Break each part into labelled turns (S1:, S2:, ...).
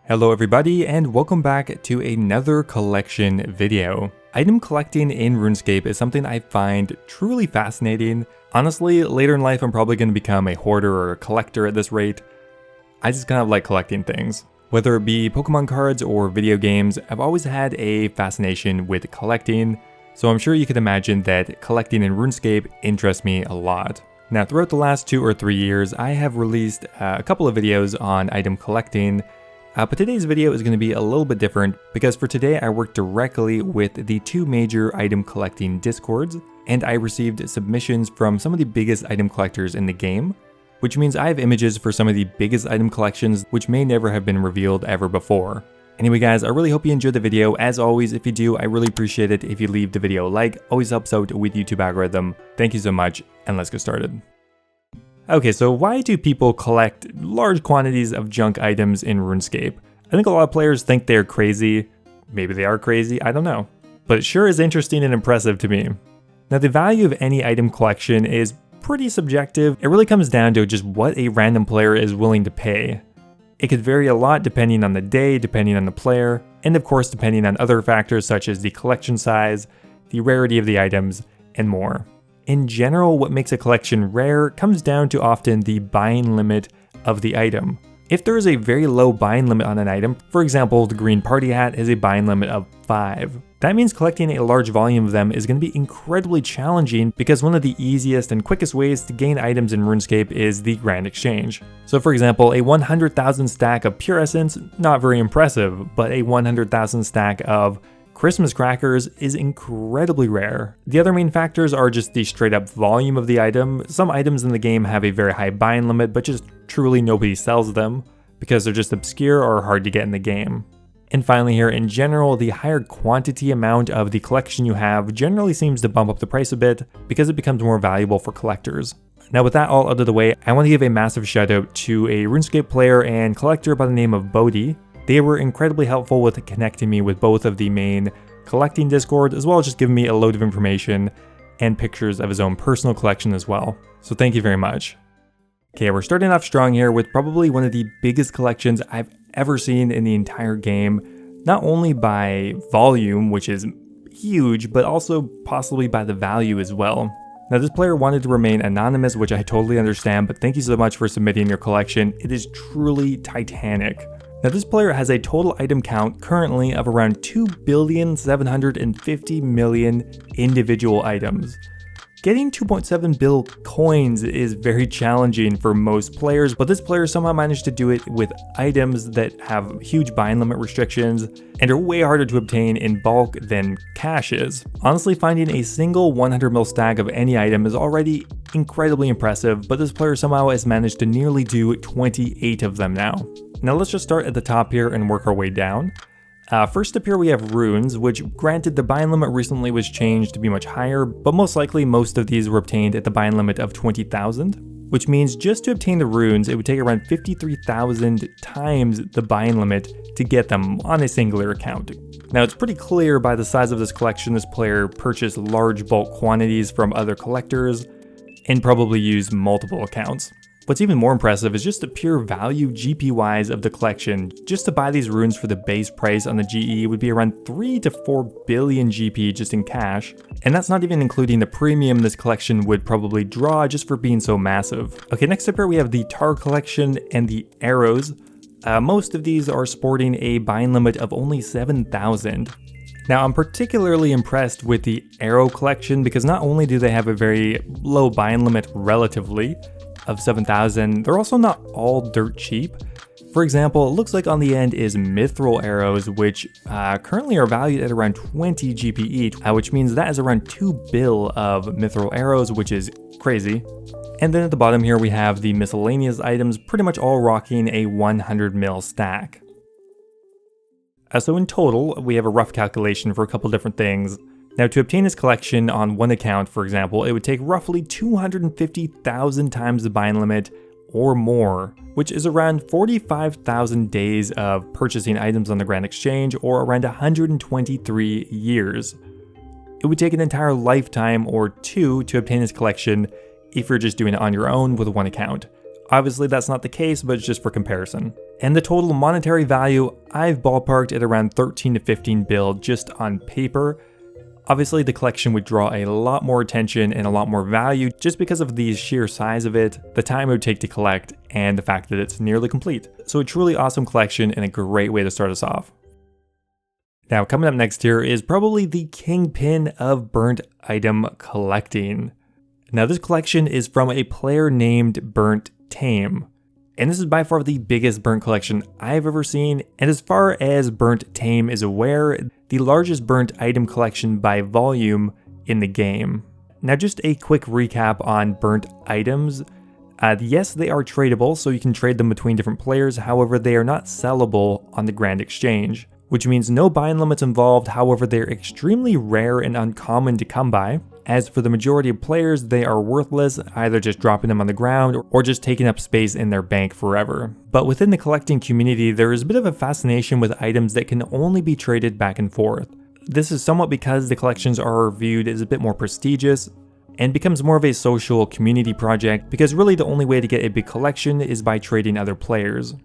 S1: Hello everybody and welcome back to another collection video. Item collecting in RuneScape is something I find truly fascinating. Honestly, later in life I'm probably going to become a hoarder or a collector at this rate. I just kind of like collecting things. Whether it be Pokemon cards or video games, I've always had a fascination with collecting, so I'm sure you can imagine that collecting in RuneScape interests me a lot. Now throughout the last 2 or 3 years, I have released a couple of videos on item collecting. But today's video is going to be a little bit different because for today I worked directly with the 2 major item collecting discords, and I received submissions from some of the biggest item collectors in the game, which means I have images for some of the biggest item collections which may never have been revealed ever before. Anyway guys, I really hope you enjoyed the video. As always, if you do, I really appreciate it if you leave the video a like. Always helps out with YouTube algorithm. Thank you so much, and let's get started. Okay, so why do people collect large quantities of junk items in RuneScape? I think a lot of players think they're crazy. Maybe they are crazy, I don't know. But it sure is interesting and impressive to me. Now the value of any item collection is pretty subjective. It really comes down to just what a random player is willing to pay. It could vary a lot depending on the day, depending on the player, and of course depending on other factors such as the collection size, the rarity of the items, and more. In general, what makes a collection rare comes down to often the buying limit of the item. If there is a very low buying limit on an item, for example, the green party hat has a buying limit of 5. That means collecting a large volume of them is going to be incredibly challenging because one of the easiest and quickest ways to gain items in RuneScape is the Grand Exchange. So for example, a 100,000 stack of Pure Essence, not very impressive, but a 100,000 stack of Christmas crackers is incredibly rare. The other main factors are just the straight up volume of the item. Some items in the game have a very high buying limit, but just truly nobody sells them because they're just obscure or hard to get in the game. And finally here, in general, the higher quantity amount of the collection you have generally seems to bump up the price a bit because it becomes more valuable for collectors. Now with that all out of the way, I want to give a massive shout out to a RuneScape player and collector by the name of Bodie. They were incredibly helpful with connecting me with both of the main collecting Discord, as well as just giving me a load of information and pictures of his own personal collection as well. So thank you very much. Okay, we're starting off strong here with probably one of the biggest collections I've ever seen in the entire game, not only by volume, which is huge, but also possibly by the value as well. Now this player wanted to remain anonymous, which I totally understand, but thank you so much for submitting your collection. It is truly titanic. Now this player has a total item count currently of around 2,750,000,000 individual items. Getting 2.7 bill coins is very challenging for most players, but this player somehow managed to do it with items that have huge buying limit restrictions and are way harder to obtain in bulk than cash is. Honestly, finding a single 100 mil stack of any item is already incredibly impressive, but this player somehow has managed to nearly do 28 of them now. Now let's just start at the top here and work our way down. First up here we have runes, which granted the buying limit recently was changed to be much higher, but most likely most of these were obtained at the buying limit of 20,000, which means just to obtain the runes it would take around 53,000 times the buying limit to get them on a singular account. Now it's pretty clear by the size of this collection this player purchased large bulk quantities from other collectors and probably used multiple accounts. What's even more impressive is just the pure value GP-wise of the collection. Just to buy these runes for the base price on the GE would be around 3 to 4 billion GP just in cash, and that's not even including the premium this collection would probably draw just for being so massive. Okay, next up here we have the Tar collection and the arrows. Most of these are sporting a buying limit of only 7,000. Now I'm particularly impressed with the arrow collection because not only do they have a very low buying limit relatively, of 7,000, they're also not all dirt cheap. For example, it looks like on the end is mithril arrows, which currently are valued at around 20 GP each, which means that is around 2 bill of mithril arrows, which is crazy. And then at the bottom here we have the miscellaneous items, pretty much all rocking a 100 mil stack. So in total, we have a rough calculation for a couple different things. Now to obtain this collection on one account, for example, it would take roughly 250,000 times the buying limit or more, which is around 45,000 days of purchasing items on the Grand Exchange or around 123 years. It would take an entire lifetime or 2 to obtain this collection if you're just doing it on your own with one account. Obviously that's not the case, but it's just for comparison. And the total monetary value, I've ballparked at around 13 to 15 bill just on paper. Obviously, the collection would draw a lot more attention and a lot more value just because of the sheer size of it, the time it would take to collect, and the fact that it's nearly complete. So a truly awesome collection and a great way to start us off. Now, coming up next here is probably the kingpin of burnt item collecting. Now, this collection is from a player named BurntTame. And this is by far the biggest burnt collection I've ever seen, and as far as BurntTame is aware, the largest burnt item collection by volume in the game. Now just a quick recap on burnt items. Yes, they are tradable, so you can trade them between different players, however they are not sellable on the Grand Exchange, which means no buying limits involved, however they're extremely rare and uncommon to come by. As for the majority of players, they are worthless, either just dropping them on the ground or just taking up space in their bank forever. But within the collecting community, there is a bit of a fascination with items that can only be traded back and forth. This is somewhat because the collections are viewed as a bit more prestigious and becomes more of a social community project, because really the only way to get a big collection is by trading other players.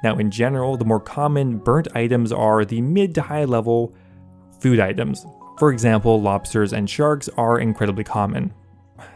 S1: Now in general, the more common burnt items are the mid to high level food items. For example, lobsters and sharks are incredibly common.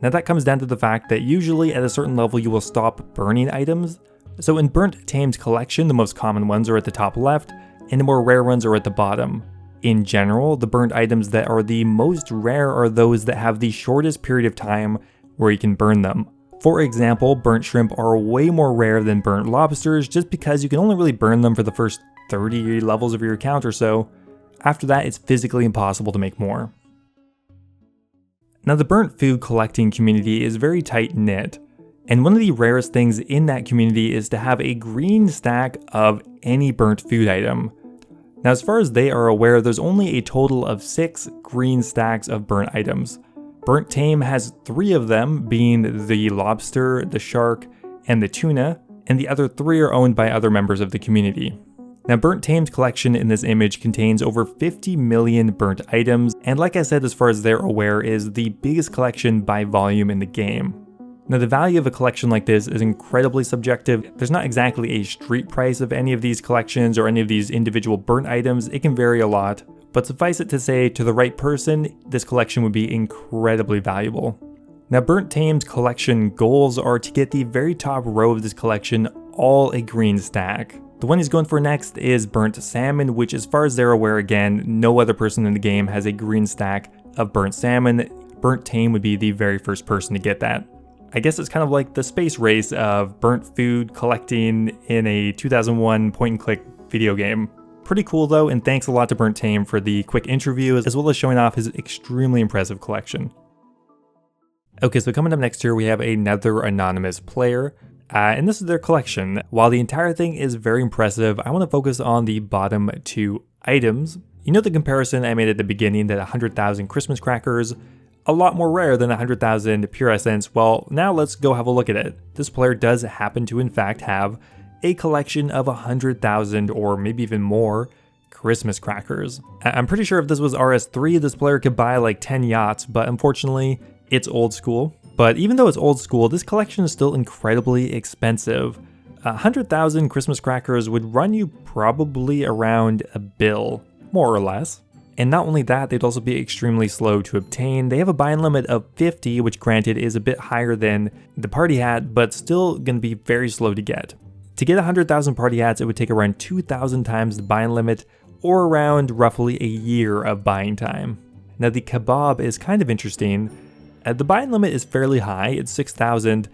S1: Now that comes down to the fact that usually at a certain level you will stop burning items. So in BurntTame's collection, the most common ones are at the top left, and the more rare ones are at the bottom. In general, the burnt items that are the most rare are those that have the shortest period of time where you can burn them. For example, burnt shrimp are way more rare than burnt lobsters just because you can only really burn them for the first 30 levels of your account or so. After that, it's physically impossible to make more. Now, the burnt food collecting community is very tight-knit, and one of the rarest things in that community is to have a green stack of any burnt food item. Now, as far as they are aware, there's only a total of 6 green stacks of burnt items. BurntTame has 3 of them, being the lobster, the shark, and the tuna, and the other 3 are owned by other members of the community. Now, BurntTame's collection in this image contains over 50 million burnt items, and like I said, as far as they're aware, is the biggest collection by volume in the game. Now, the value of a collection like this is incredibly subjective. There's not exactly a street price of any of these collections or any of these individual burnt items. It can vary a lot, but suffice it to say, to the right person, this collection would be incredibly valuable. Now, BurntTame's collection goals are to get the very top row of this collection all a green stack. The one he's going for next is burnt salmon, which as far as they're aware, again, no other person in the game has a green stack of burnt salmon. BurntTame would be the very first person to get that. I guess it's kind of like the space race of burnt food collecting in a 2001 point-and-click video game. Pretty cool though, and thanks a lot to BurntTame for the quick interview as well as showing off his extremely impressive collection. Okay, so coming up next here we have another anonymous player. And this is their collection. While the entire thing is very impressive, I want to focus on the bottom 2 items. You know the comparison I made at the beginning that 100,000 Christmas crackers, a lot more rare than 100,000 pure essence? Well, now let's go have a look at it. This player does happen to in fact have a collection of 100,000 or maybe even more Christmas crackers. I'm pretty sure if this was RS3, this player could buy like 10 yachts, but unfortunately, it's old school. But even though it's old school, this collection is still incredibly expensive. 100,000 Christmas crackers would run you probably around a bill, more or less. And not only that, they'd also be extremely slow to obtain. They have a buying limit of 50, which granted is a bit higher than the party hat, but still going to be very slow to get. To get 100,000 party hats, it would take around 2,000 times the buying limit, or around roughly a year of buying time. Now the kebab is kind of interesting. The buying limit is fairly high, it's 6,000,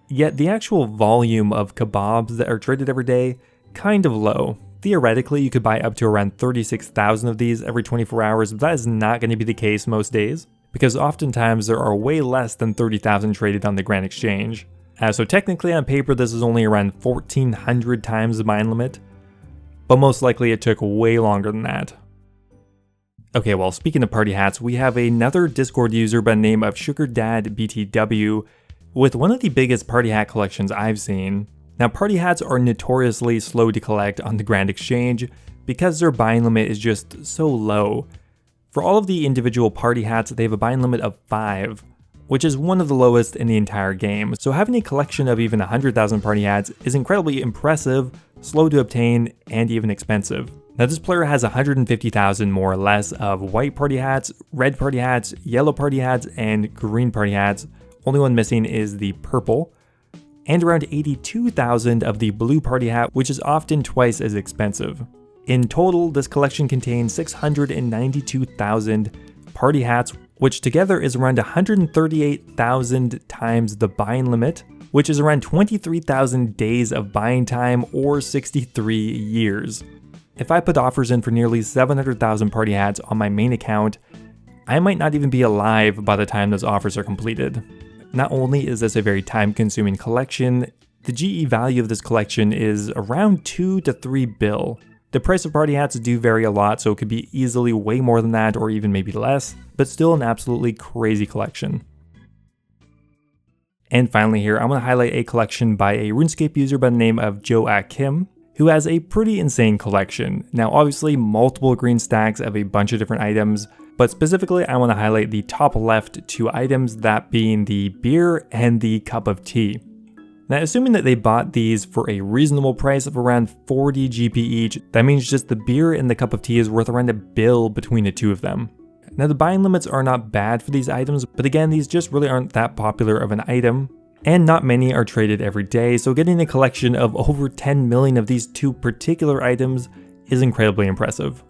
S1: yet the actual volume of kebabs that are traded every day, kind of low. Theoretically, you could buy up to around 36,000 of these every 24 hours, but that is not going to be the case most days, because oftentimes there are way less than 30,000 traded on the Grand Exchange. So technically on paper this is only around 1,400 times the buying limit, but most likely it took way longer than that. Okay, well, speaking of party hats, we have another Discord user by the name of SugarDadBTW with one of the biggest party hat collections I've seen. Now, party hats are notoriously slow to collect on the Grand Exchange because their buying limit is just so low. For all of the individual party hats, they have a buying limit of 5. which is one of the lowest in the entire game. So having a collection of even 100,000 party hats is incredibly impressive, slow to obtain, and even expensive. Now this player has 150,000 more or less of white party hats, red party hats, yellow party hats, and green party hats. Only one missing is the purple. And around 82,000 of the blue party hat, which is often twice as expensive. In total, this collection contains 692,000 party hats, which together is around 138,000 times the buying limit, which is around 23,000 days of buying time or 63 years. If I put offers in for nearly 700,000 party hats on my main account, I might not even be alive by the time those offers are completed. Not only is this a very time-consuming collection, the GE value of this collection is around 2 to 3 bill. The price of party hats do vary a lot, so it could be easily way more than that or even maybe less, but still an absolutely crazy collection. And finally here, I'm going to highlight a collection by a RuneScape user by the name of Joacim, who has a pretty insane collection. Now obviously multiple green stacks of a bunch of different items, but specifically I want to highlight the top left 2 items, that being the beer and the cup of tea. Now assuming that they bought these for a reasonable price of around 40 GP each, that means just the beer and the cup of tea is worth around $1 bill between the 2 of them. Now the buying limits are not bad for these items, but again these just really aren't that popular of an item, and not many are traded every day, so getting a collection of over 10 million of these 2 particular items is incredibly impressive.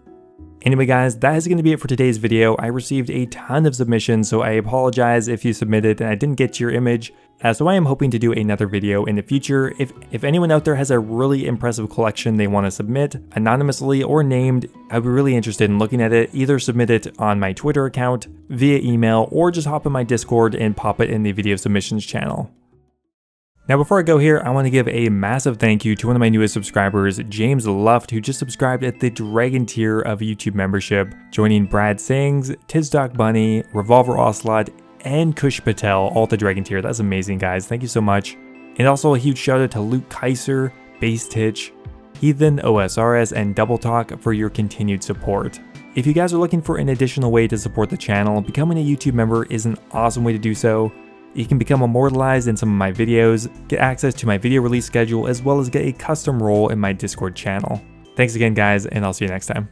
S1: Anyway guys, that is going to be it for today's video. I received a ton of submissions, so I apologize if you submitted and I didn't get to your image. So I am hoping to do another video in the future. If anyone out there has a really impressive collection they want to submit, anonymously or named, I'd be really interested in looking at it. Either submit it on my Twitter account, via email, or just hop in my Discord and pop it in the video submissions channel. Now before I go here, I want to give a massive thank you to one of my newest subscribers, James Luft, who just subscribed at the Dragon tier of YouTube membership, joining BradSings, TzTokBunny, Revolver Ocelot, and Kush Patel, all at the Dragon tier. That's amazing guys, thank you so much. And also a huge shout out to Luke Kayser, Base Titch, Heathen OSRS, and Double Talk for your continued support. If you guys are looking for an additional way to support the channel, becoming a YouTube member is an awesome way to do so. You can become immortalized in some of my videos, get access to my video release schedule, as well as get a custom role in my Discord channel. Thanks again guys, and I'll see you next time.